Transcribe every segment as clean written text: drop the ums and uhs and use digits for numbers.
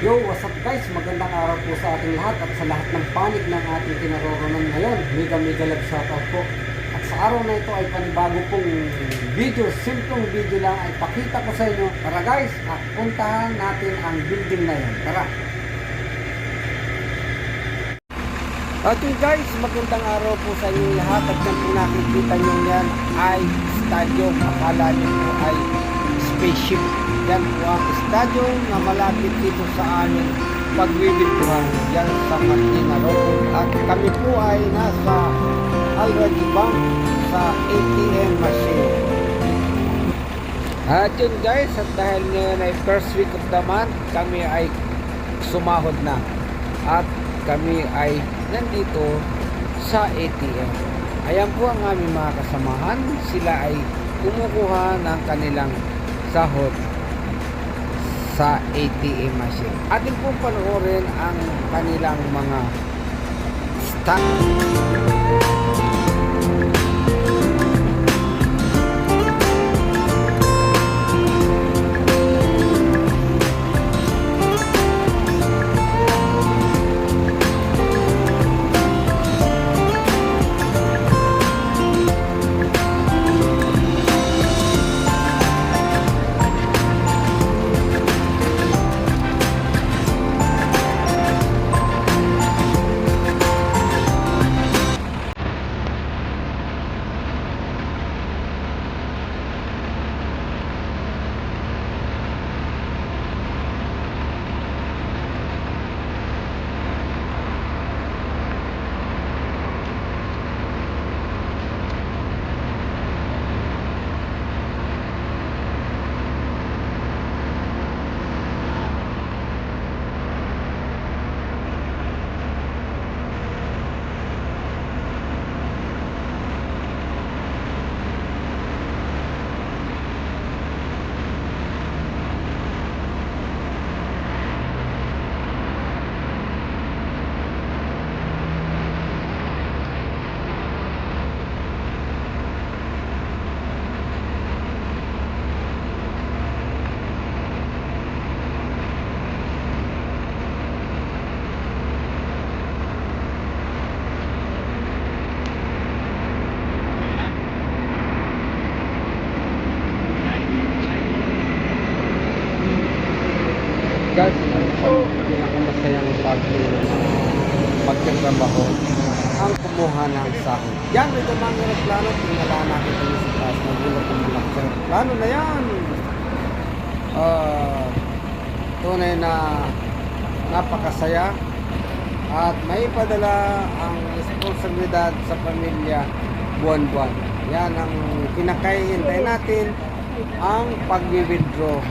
Yo, what's up guys? Magandang araw po sa ating lahat at sa lahat ng panig ng ating kinaroroonan ngayon. Mega love shoutout po. At sa araw na ito ay panibago pong video, simpleng video lang ay pakita ko sa inyo. Tara guys, at puntahan natin ang building na yun. Tara! At yun guys, magandang araw po sa inyo lahat. At yan po nakikita nyo yan ay stadium. Akala nyo po ay spaceship. Yan po ang stadium na malapit dito sa amin pagbibigtuhan yan sa Martina Road. At kami po ay nasa Al-Rajhi Bank sa ATM machine. At yun guys, at dahil ngayon ay first week of the month, kami ay sumahod na. At kami ay nandito sa ATM. Ayan po ang aming mga kasamahan. Sila ay kumukuha ng kanilang sahod sa ATM machine. Atin po panoorin ang kanilang mga stock. Guys, pinakamasayang pagkatrabaho ang kumuha ng sahod. Yan, may damang plano. Tingala natin ito sa taas. Nagulat ang mga plano na yan. Tunay na napakasaya at may padala ang responsibilidad sa pamilya buwan-buwan. Yan ang kinakahihintay natin, ang pag-withdraw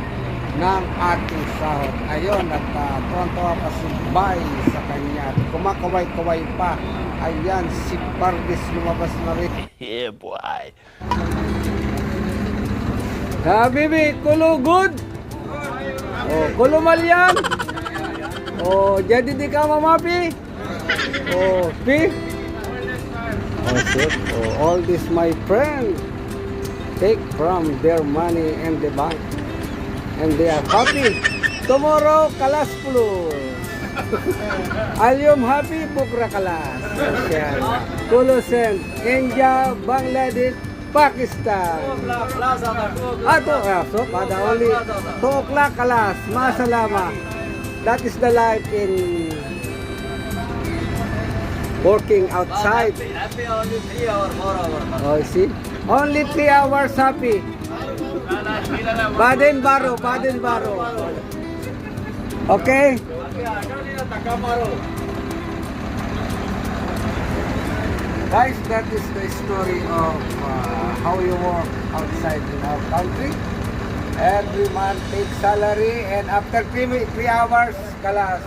ng ating sahod. Ayun, at tuwan-tuwa pa si Bay sa kanya. Kumakaway-kaway pa. Ayan, si Parvis lumabas na rin. Yeah, boy. Bibi, kulo good? Oh, kulo malyan? Oh, jadi di ka mamapi? Oh, pi? Oh, shit. Oh, all this my friend take from their money in the bank. And they are happy. Tomorrow, kalas plus. Alyom happy, bukra kalas. Kulusen, India, Bangladesh, Pakistan. Ato, so, pada only 2 o'clock kalas. Masalama. That is the life in working outside. Happy only 3 hours, 4 hours. Oh, see? Only 3 hours happy. Baden Baro. Okay? Guys, that is the story of how you work outside in our country. Every month take salary and after 3 hours, kalas.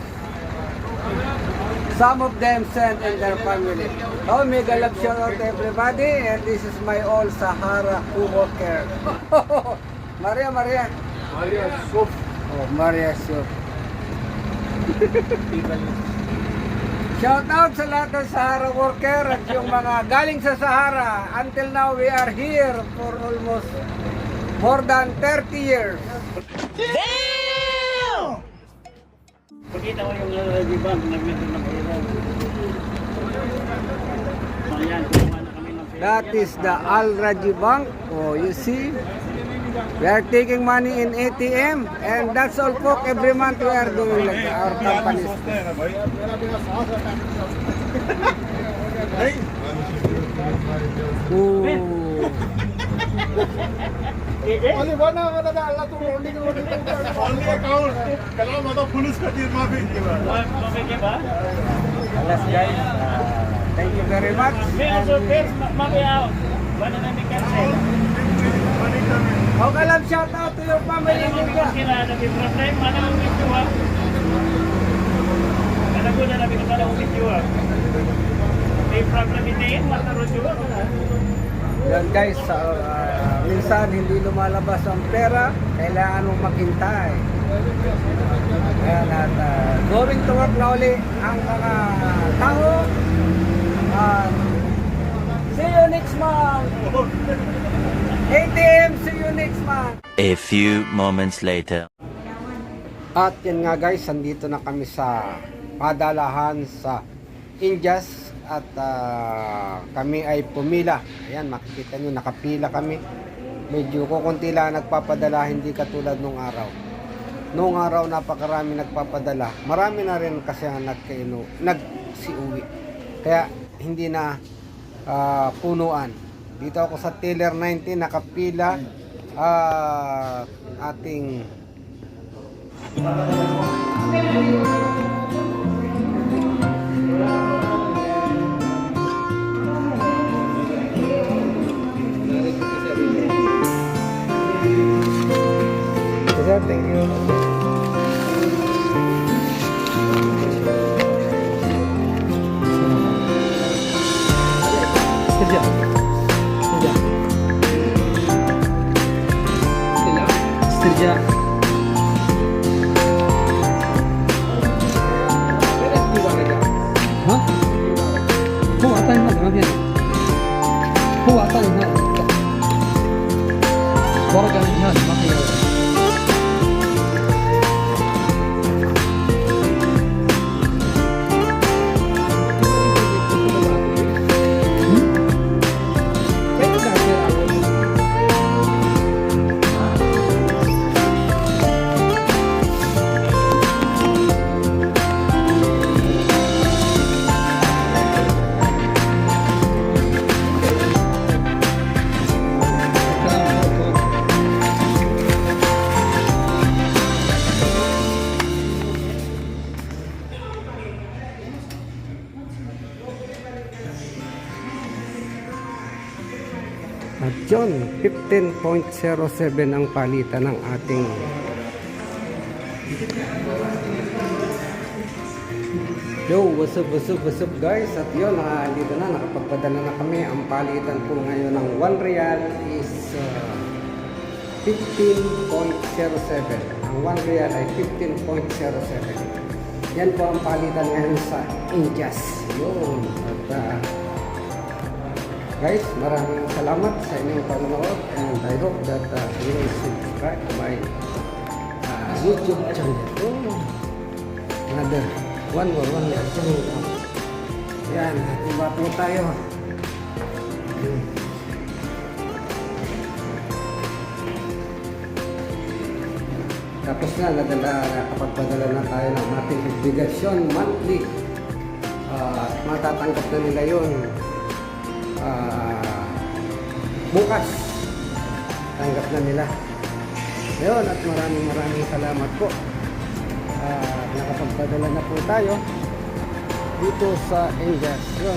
Some of them send in their family. Oh, mega love shout out to everybody, and this is my all Sahara co-worker. Maria. Maria Soup. Oh, Maria Soup. Shout out sa lahat ng Sahara worker at yung mga galing sa Sahara. Until now, we are here for almost more than 30 years. Damn! makikita mo yung Bank nag-meeting ng pera. Ayan, kumuha na kami ng pera. That is the Al Raji Bank. Oh, you see? We are taking money in ATM and that's all folks. Every month we are doing like our companies. Ooh. Only one hour that Allah to only account. Kalam mother police katir maafi Okay ba? Alas guys, thank you very much. May also pairs, mamaya, wala na may cancel. Okay lang, shout out to your family. Kila na may problem, mana mo video ha? Kala ko na namin kala mo video ha? May problem ito mataro juga ka. Yan guys, minsan hindi lumalabas ang pera, kailangan mong maghintay. Ayan, at going to work na uli ang mga tao. See you next month. ATM, see you next month. A few moments later. At yan nga guys, andito na kami sa padalahan sa Indias at kami ay pumila. Ayan, makikita nyo, nakapila kami. Medyo kukunti lang nagpapadala, hindi katulad nung araw. Nung araw napakarami nagpapadala. Marami na rin kasi ang nagsiuwi. Kaya hindi na punuan. Dito ako sa Teller 19 nakapila ating thank you. Kerja. Kerja. Kerja. Hah? Kau apa yang nak makan? Kau apa yang nak? Baru kan nak makan. At yun, 15.07 ang palitan ng ating yo, what's up guys? At yun, dito na, nakapagpadala na kami. Ang palitan po ngayon ng 1 real is 15.07. Ang 1 real ay 15.07. Yan po ang palitan ngayon sa Indias. Yun, at guys, maraming salamat sa inyong panonood and I hope that you will subscribe to my YouTube channel. Oh, another one more channel. Yan, iba po tayo. Tapos na, nakapagpadala na tayo ng ating obligasyon monthly. Matatanggap na nila yun. Bukas tanggap na nila. Ayun, at maraming salamat po. Nakapagpadala na po tayo dito sa Indias. Yun.